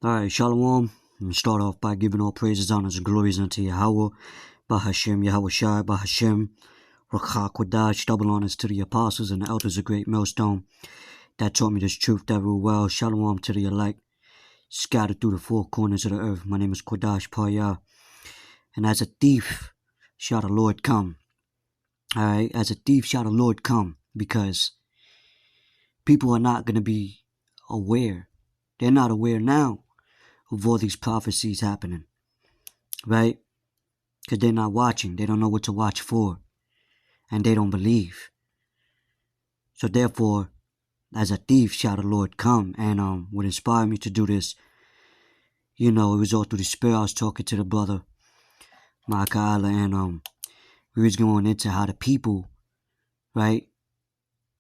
Alright, Shalom. I'm start off by giving all praises, honors, and glories unto Yahweh, Bahashem, Yahweh Shai, Bahashem, Rakha Kodash, double honors to the apostles and the elders of Great Millstone that taught me this truth that rule well. Shalom to the elect, scattered through the four corners of the earth. My name is Kodash Paya, and as a thief shall the Lord come. Alright, as a thief shall the Lord come, because people are not going to be aware. They're not aware now of all these prophecies happening, right? Because they're not watching. They don't know what to watch for, and they don't believe. So therefore, as a thief shall the Lord come. And what inspired me to do this, it was all through the Spirit. I was talking to the brother Ma'aka'Allah, and we was going into how the people, right,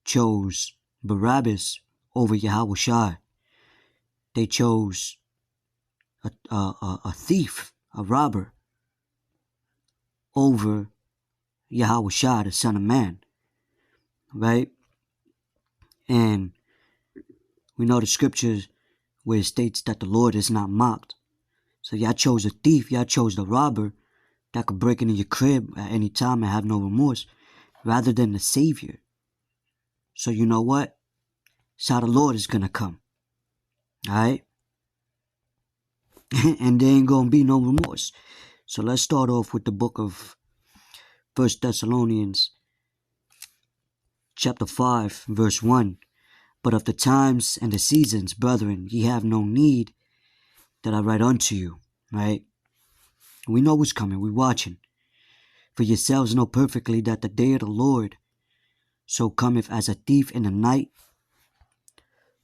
chose Barabbas over Yahweh Shai. They chose a thief, a robber, over Yahweh Shai, the Son of Man, right? And we know the scriptures where it states that the Lord is not mocked. So y'all chose a thief, y'all chose the robber that could break into your crib at any time and have no remorse, rather than the Savior. So you know what? It's how the Lord is going to come. Alright? And there ain't going to be no remorse. So let's start off with the book of 1 Thessalonians, chapter 5, verse 1. But of the times and the seasons, brethren, ye have no need that I write unto you. Right? We know what's coming. We're watching. For yourselves know perfectly that the day of the Lord so cometh as a thief in the night.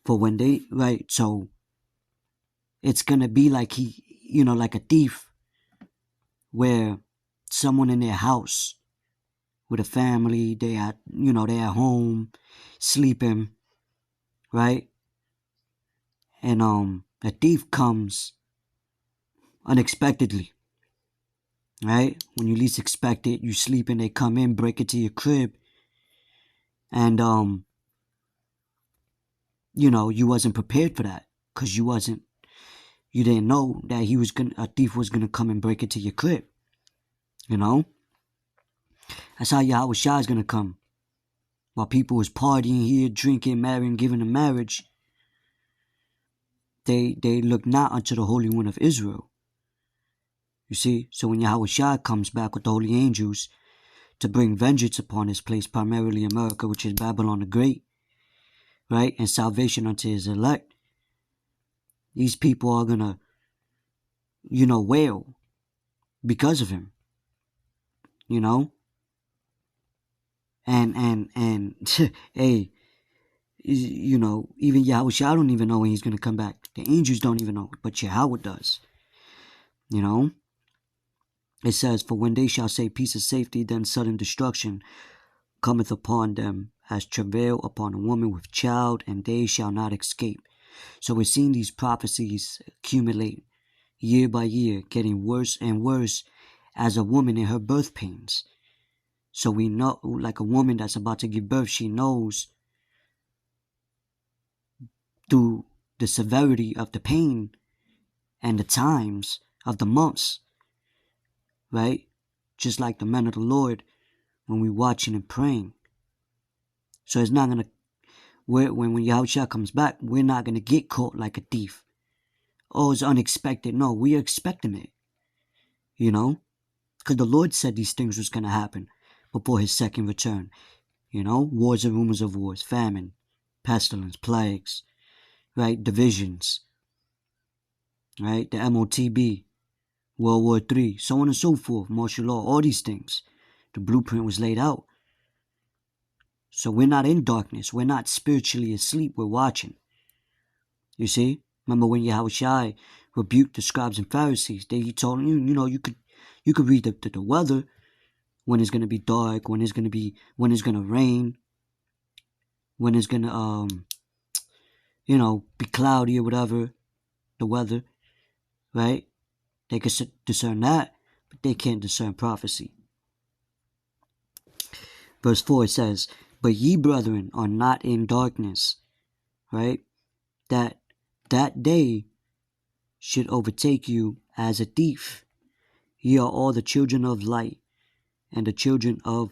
For when they, right, so it's going to be like like a thief, where someone in their house with a family, they at home, sleeping, right? And a thief comes unexpectedly, right? When you least expect it, you sleeping, they come in, break into your crib, and you wasn't prepared for that, because you didn't know that a thief was gonna come and break into your crib. That's how Yahweh Shai is gonna come. While people was partying here, drinking, marrying, giving in marriage, they look not unto the Holy One of Israel. You see, so when Yahweh Shai comes back with the holy angels to bring vengeance upon his place, primarily America, which is Babylon the Great, right, and salvation unto his elect, these people are gonna, wail because of him, and hey, even Yahweh Shai don't even know when he's gonna come back. The angels don't even know, but Yahweh does. It says, for when they shall say peace and safety, then sudden destruction cometh upon them as travail upon a woman with child, and they shall not escape. So we're seeing these prophecies accumulate year by year, getting worse and worse as a woman in her birth pains. So we know, like a woman that's about to give birth, she knows through the severity of the pain and the times of the months, right? Just like the men of the Lord when we watching and praying. So it's not going to, when Yahushua comes back, we're not going to get caught like a thief. Oh, it's unexpected. No, we are expecting it, because the Lord said these things was going to happen before his second return. Wars and rumors of wars, famine, pestilence, plagues, right, divisions, right, the MOTB, World War III, so on and so forth, martial law, all these things. The blueprint was laid out. So we're not in darkness. We're not spiritually asleep. We're watching. You see? Remember when Yahweh Shai rebuked the scribes and Pharisees? He told them, you could read the weather, when it's gonna be dark, when it's gonna rain, when it's gonna be cloudy or whatever, the weather, right? They can discern that, but they can't discern prophecy. Verse 4, it says, but ye, brethren, are not in darkness, right? That day should overtake you as a thief. Ye are all the children of light and the children of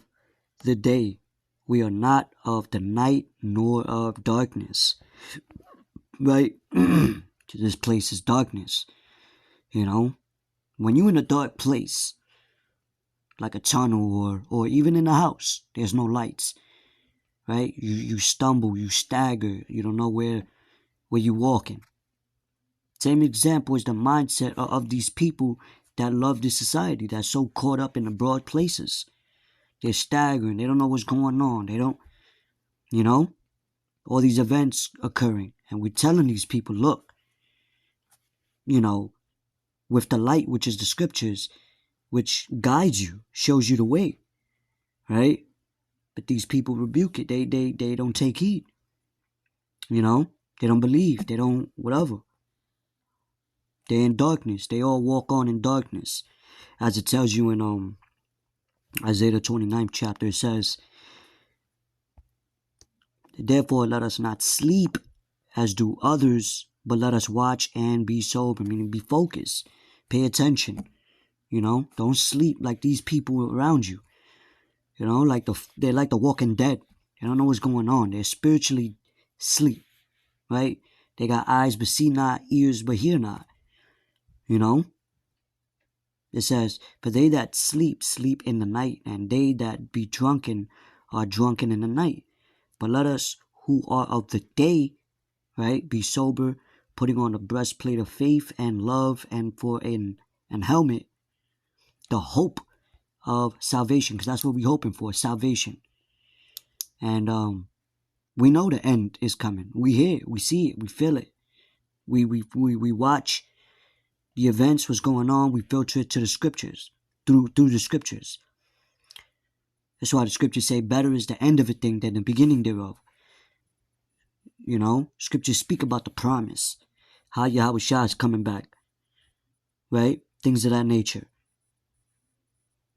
the day. We are not of the night nor of darkness. Right? This place is darkness. You know? When you're in a dark place, like a tunnel or even in a house, there's no lights. Right? You stumble, you stagger, you don't know where you're walking. Same example is the mindset of these people that love this society, that's so caught up in the broad places. They're staggering. They don't know what's going on. They don't, all these events occurring. And we're telling these people, look, with the light, which is the scriptures, which guides you, shows you the way, right? But these people rebuke it. They don't take heed. They don't believe. They don't, whatever. They're in darkness. They all walk on in darkness. As it tells you in Isaiah 29th chapter, it says, therefore let us not sleep as do others, but let us watch and be sober, meaning be focused. Pay attention. Don't sleep like these people around you. They're like the walking dead. They don't know what's going on. They're spiritually asleep, right? They got eyes but see not, ears but hear not. It says, for they that sleep, sleep in the night, and they that be drunken are drunken in the night. But let us who are of the day, right, be sober, putting on the breastplate of faith and love, and for an helmet, the hope of salvation, because that's what we're hoping for, salvation. And we know the end is coming. We hear it, we see it, we feel it. We watch the events, what's going on, we filter it to the scriptures, through the scriptures. That's why the scriptures say better is the end of a thing than the beginning thereof. Scriptures speak about the promise, how Yahweh Shah is coming back, right? Things of that nature.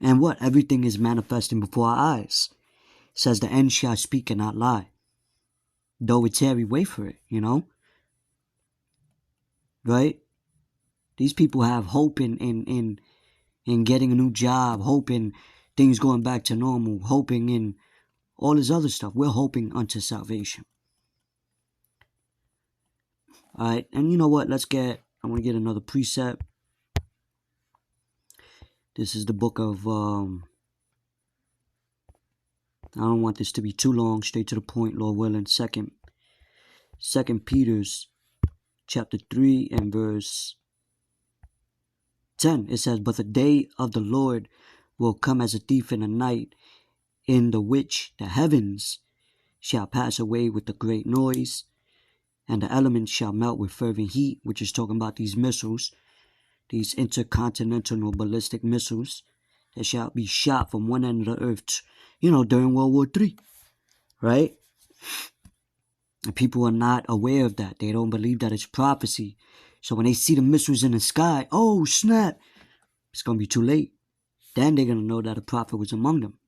And what? Everything is manifesting before our eyes. It says the end shall speak and not lie. Though it's tarry, wait for it, Right? These people have hope in getting a new job, hoping things going back to normal, hoping in all this other stuff. We're hoping unto salvation. All right, and you know what? I want to get another precept. This is the book of, I don't want this to be too long, straight to the point, Lord willing. Second Peter's chapter 3 and verse 10. It says, but the day of the Lord will come as a thief in the night, in the which the heavens shall pass away with a great noise, and the elements shall melt with fervent heat, which is talking about these missiles, these intercontinental ballistic missiles that shall be shot from one end of the earth, during World War III, right? And people are not aware of that. They don't believe that it's prophecy. So when they see the missiles in the sky, oh snap, it's going to be too late. Then they're going to know that a prophet was among them.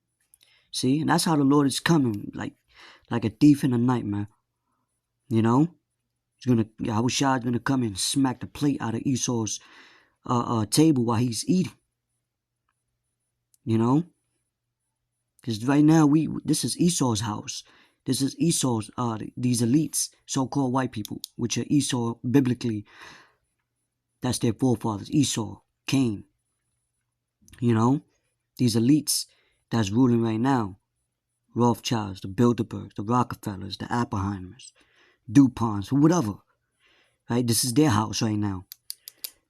See? And that's how the Lord is coming, like a thief in the night, man. Yahweh Shah is going to come and smack the plate out of Esau's table while he's eating. Because right now, this is Esau's house. This is Esau's, these elites, so-called white people, which are Esau biblically. That's their forefathers, Esau, Cain. These elites that's ruling right now. Rothschilds, the Bilderbergs, the Rockefellers, the Oppenheimers, DuPonts, whatever. Right? This is their house right now.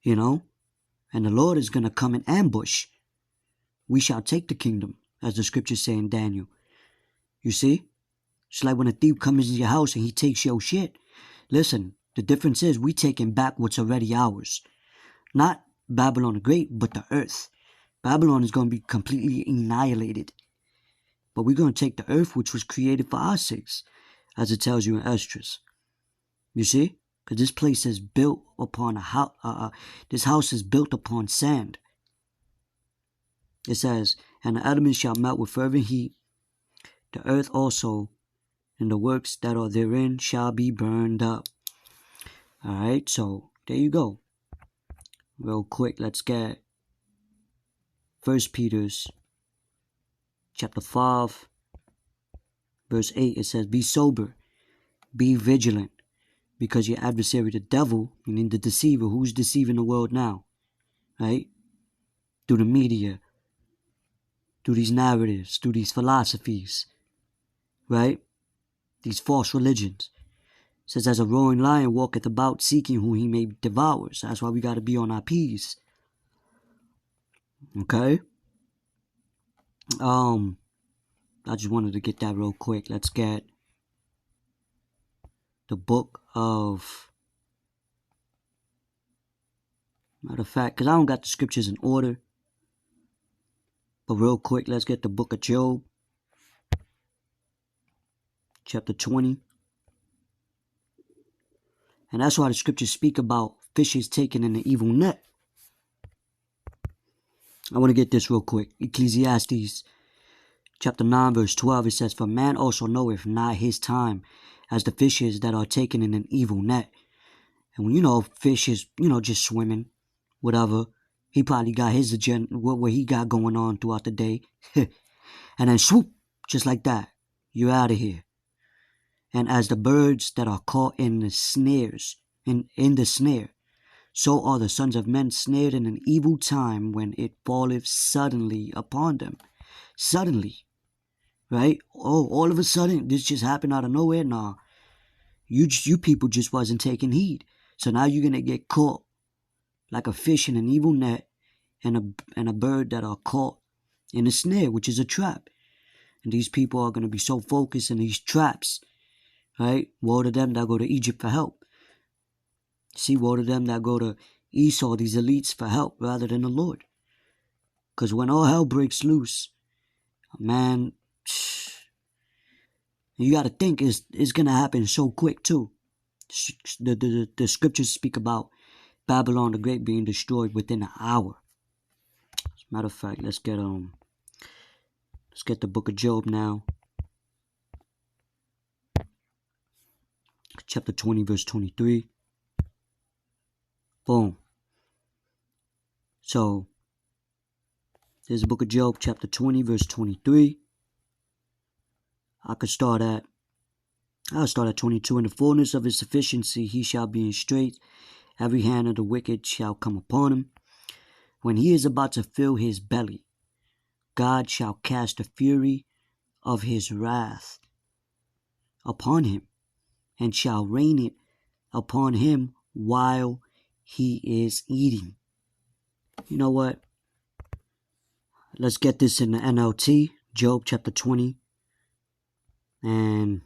And the Lord is going to come in ambush. We shall take the kingdom, as the scriptures say in Daniel. You see? It's like when a thief comes into your house and he takes your shit. Listen, the difference is we taking back what's already ours. Not Babylon the Great, but the earth. Babylon is going to be completely annihilated. But we're going to take the earth, which was created for our sakes, as it tells you in Esdras. You see? Because this place is built upon a house. This house is built upon sand. It says, and the elements shall melt with fervent heat. The earth also, and the works that are therein shall be burned up. All right, so there you go. real quick. Let's get 1 Peter's chapter 5, verse 8. It says, be sober, be vigilant, because your adversary, the devil, meaning the deceiver, who's deceiving the world now, right? Through the media, through these narratives, through these philosophies, right? These false religions. It says, as a roaring lion walketh about, seeking whom he may devour. So that's why we got to be on our P's. Okay? I just wanted to get that real quick. Let's get the book of... Matter of fact, because I don't got the scriptures in order. But real quick, let's get the book of Job. Chapter 20. And that's why the scriptures speak about fishes taken in the evil net. I want to get this real quick. Ecclesiastes chapter 9 verse 12. It says, for man also knoweth not his time, as the fishes that are taken in an evil net. And when fish is, just swimming, whatever. He probably got his agenda, what he got going on throughout the day. And then swoop, just like that, you're out of here. And as the birds that are caught in the snares, in the snare, so are the sons of men snared in an evil time when it falleth suddenly upon them. Suddenly, right? Oh, all of a sudden, this just happened out of nowhere? Nah, you people just wasn't taking heed. So now you're going to get caught like a fish in an evil net and a bird that are caught in a snare, which is a trap. And these people are going to be so focused in these traps, right? Woe to them that go to Egypt for help. See, woe to them that go to Esau, these elites, for help rather than the Lord. Because when all hell breaks loose, man, you got to think it's going to happen so quick too. The scriptures speak about Babylon the Great being destroyed within an hour. As a matter of fact, let's get the book of Job now. Chapter 20, verse 23. Boom. So, there's the book of Job, chapter 20, verse 23. I'll start at 22. In the fullness of his sufficiency he shall be in straits. Every hand of the wicked shall come upon him. When he is about to fill his belly, God shall cast the fury of his wrath upon him, and shall rain it upon him while he is eating. You know what? Let's get this in the NLT. Job chapter 20 and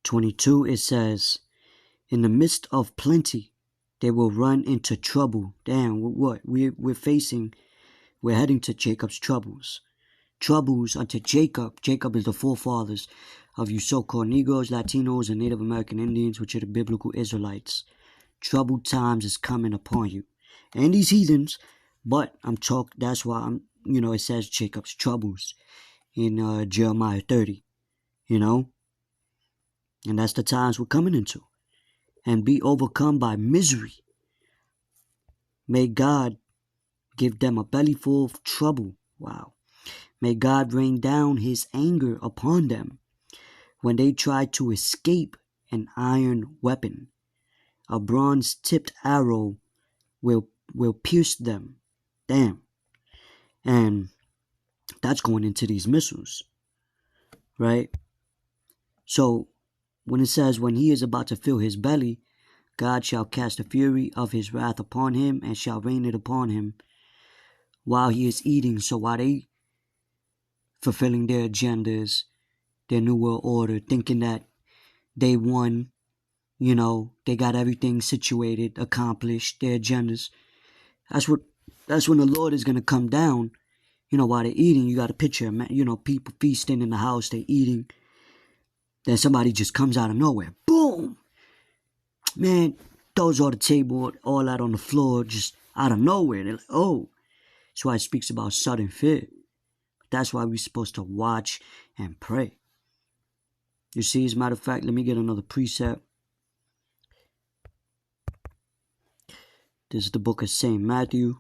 22. It says, in the midst of plenty, they will run into trouble. Damn, what? We're heading to Jacob's troubles. Troubles unto Jacob. Jacob is the forefathers of you so-called Negroes, Latinos, and Native American Indians, which are the biblical Israelites. Troubled times is coming upon you. And these heathens, but that's why it says Jacob's troubles in Jeremiah 30, and that's the times we're coming into. And be overcome by misery. May God give them a bellyful of trouble. Wow. May God rain down his anger upon them when they try to escape an iron weapon. A bronze-tipped arrow will pierce them. Damn. And that's going into these missiles, right? So when it says, when he is about to fill his belly, God shall cast the fury of his wrath upon him and shall rain it upon him while he is eating. So while they fulfilling their agendas, their new world order, thinking that they won, they got everything situated, accomplished, their agendas. That's when the Lord is going to come down. While they're eating, you got a picture, people feasting in the house, they're eating. Then somebody just comes out of nowhere. Boom! Man, throws all the table, all out on the floor, just out of nowhere. They're like, oh. That's why it speaks about sudden fear. That's why we're supposed to watch and pray. You see, as a matter of fact, let me get another precept. This is the book of St. Matthew,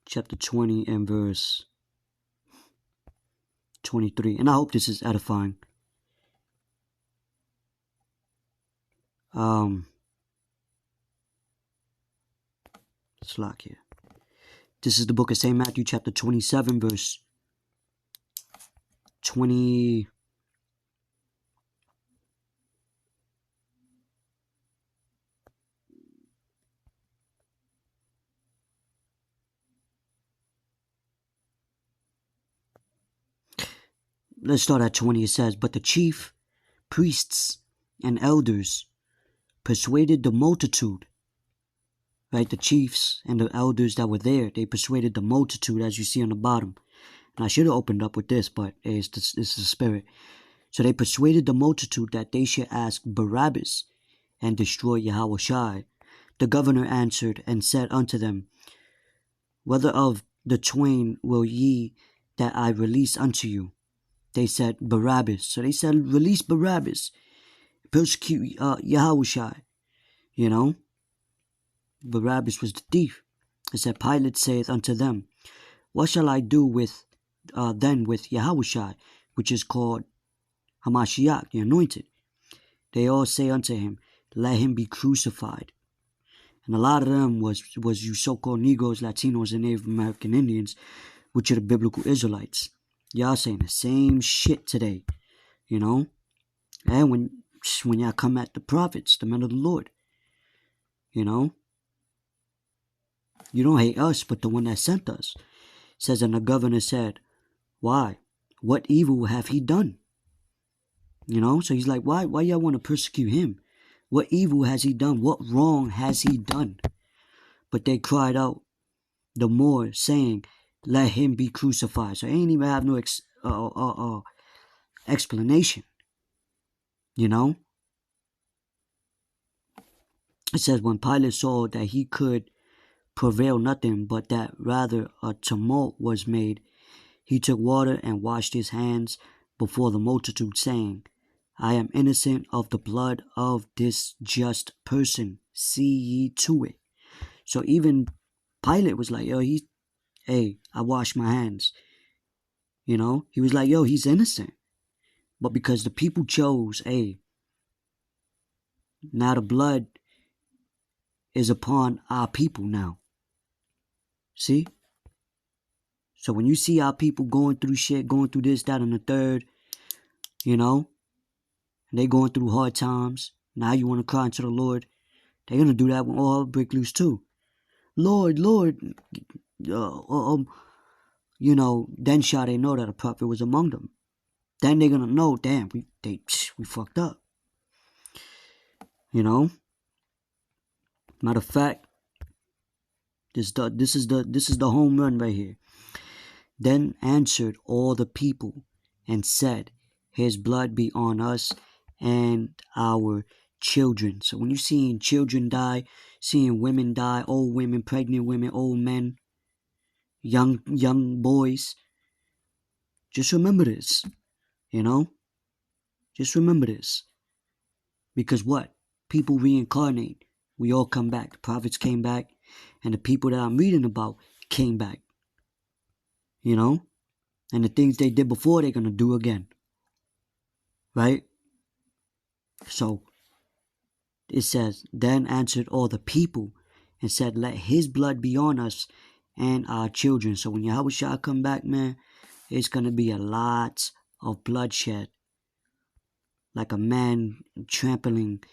chapter 20 and verse 23. And I hope this is edifying. Slack here. This is the book of St. Matthew, chapter 27, verse 20. Let's start at 20. It says, "But the chief priests and elders persuaded the multitude." Right, the chiefs and the elders that were there, they persuaded the multitude, as you see on the bottom. And I should have opened up with this, but it's the spirit. So they persuaded the multitude that they should ask Barabbas and destroy Yahushua. The governor answered and said unto them, "Whether of the twain will ye that I release unto you?" They said, "Barabbas." So they said, "Release Barabbas. Persecute Yahushua." You know? Barabbas was the thief. It said, "Pilate saith unto them, What shall I do then with Yahushua, which is called Hamashiach, the anointed?" They all say unto him, "Let him be crucified." And a lot of them was you so-called Negroes, Latinos, and Native American Indians, which are the biblical Israelites. Y'all saying the same shit today, you know? And when y'all come at the prophets, the men of the Lord, you know? You don't hate us, but the one that sent us. It says, and the governor said, "Why? What evil have he done?" You know? So he's like, why y'all want to persecute him? What evil has he done? What wrong has he done? But they cried out the more, saying, "Let him be crucified." So they ain't even have no explanation. You know? It says, when Pilate saw that he could prevail nothing, but that rather a tumult was made, he took water and washed his hands before the multitude, saying, "I am innocent of the blood of this just person. See ye to it." So even Pilate was like, yo, I wash my hands. You know, he was like, yo, he's innocent. But because the people chose, now the blood is upon our people now. See? So when you see our people going through shit, going through this, that, and the third, you know, and they going through hard times, now you want to cry unto the Lord, they're going to do that when all hell break loose too. Lord, you know, then shall they know that a prophet was among them. Then they're going to know, damn, we fucked up. You know? Matter of fact, this is the home run right here. Then answered all the people and said, "His blood be on us and our children." So when you're seeing children die, seeing women die, old women, pregnant women, old men, young boys, just remember this, you know? Just remember this. Because what? People reincarnate. We all come back. The prophets came back, and the people that I'm reading about came back. You know? And the things they did before, they're going to do again. Right? So, it says, then answered all the people and said, "Let his blood be on us and our children." So when Yahushua come back, man, it's going to be a lot of bloodshed. Like a man trampling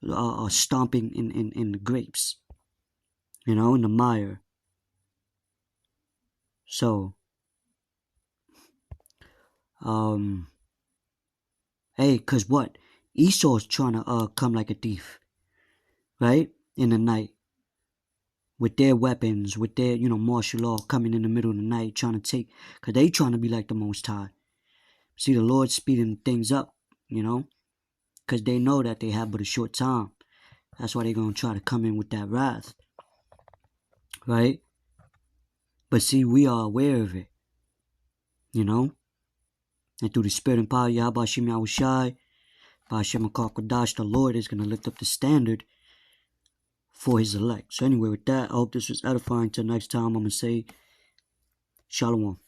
or stomping in the grapes. You know, in the mire. So, cause what? Esau's trying to come like a thief, right? In the night, with their weapons, with their martial law, coming in the middle of the night, trying to take, cause they trying to be like the Most High. See, the Lord speeding things up, cause they know that they have but a short time. That's why they're gonna try to come in with that wrath, right? But see, we are aware of it, and through the spirit and power of Yahweh Shem Yahushai, Ba'Shem Quadash, the Lord, is going to lift up the standard for his elect. So anyway, with that, I hope this was edifying. Till next time, I'm going to say Shalom.